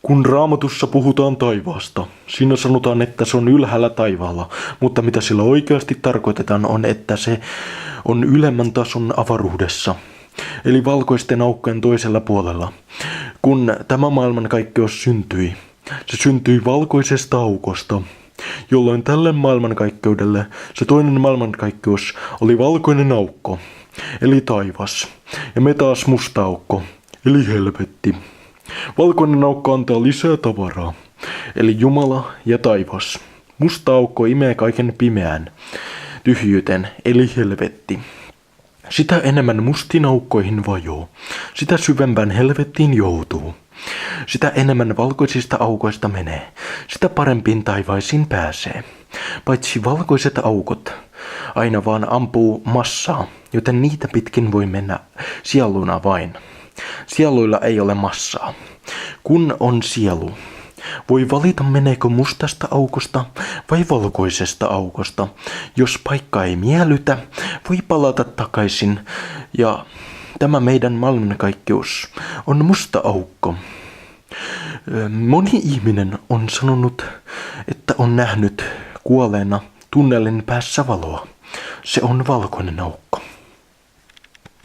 Kun Raamatussa puhutaan taivaasta, siinä sanotaan, että se on ylhäällä taivaalla, mutta mitä sillä oikeasti tarkoitetaan on, että se on ylemmän tason avaruudessa, eli valkoisten aukkojen toisella puolella. Kun tämä maailmankaikkeus syntyi, se syntyi valkoisesta aukosta, jolloin tälle maailmankaikkeudelle se toinen maailmankaikkeus oli valkoinen aukko, eli taivas, ja me taas musta aukko, eli helvetti. Valkoinen aukko antaa lisää tavaraa, eli Jumala ja taivas. Musta aukko imee kaiken pimeän, tyhjyyten, eli helvetti. Sitä enemmän mustiin aukkoihin vajoo, sitä syvempään helvettiin joutuu. Sitä enemmän valkoisista aukoista menee, sitä parempiin taivaisiin pääsee. Paitsi valkoiset aukot aina vaan ampuu massaa, joten niitä pitkin voi mennä sieluna vain. Sieluilla ei ole massaa. Kun on sielu, voi valita meneekö mustasta aukosta vai valkoisesta aukosta. Jos paikka ei miellytä, voi palata takaisin ja tämä meidän maailmankaikkeus on musta aukko. Moni ihminen on sanonut, että on nähnyt kuolleena tunnelin päässä valoa. Se on valkoinen aukko.